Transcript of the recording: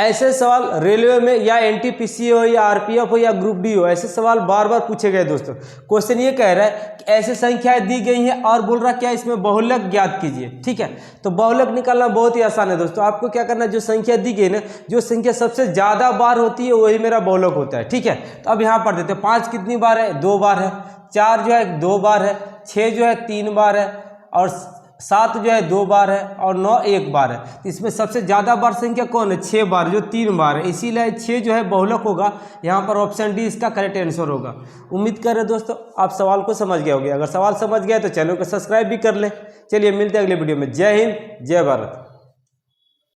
ऐसे सवाल रेलवे में या एनटीपीसी हो या आरपीएफ हो या ग्रुप डी हो, ऐसे सवाल बार बार पूछे गए दोस्तों। क्वेश्चन ये कह रहा है कि ऐसे संख्याएं दी गई हैं और बोल रहा क्या इसमें बहुलक ज्ञात कीजिए। ठीक है, तो बहुलक निकालना बहुत ही आसान है दोस्तों। आपको क्या करना है, जो संख्या दी गई ना, जो संख्या सबसे ज़्यादा बार होती है वही मेरा बहुलक होता है। ठीक है, तो अब यहाँ पढ़ देते हैं। 5 कितनी बार है, 2 बार है। 4 जो है 2 बार है। 6 जो है 3 बार है। और 7 जो है 2 बार है। और 9 1 बार है। तो इसमें सबसे ज़्यादा बार संख्या कौन है, 6 बार, जो 3 बार है, इसीलिए 6 जो है बहुलक होगा। यहाँ पर ऑप्शन डी इसका करेक्ट आंसर होगा। उम्मीद कर रहे दोस्तों आप सवाल को समझ गए होंगे। अगर सवाल समझ गए तो चैनल को सब्सक्राइब भी कर लें। चलिए मिलते हैं अगले वीडियो में। जय हिंद, जय भारत।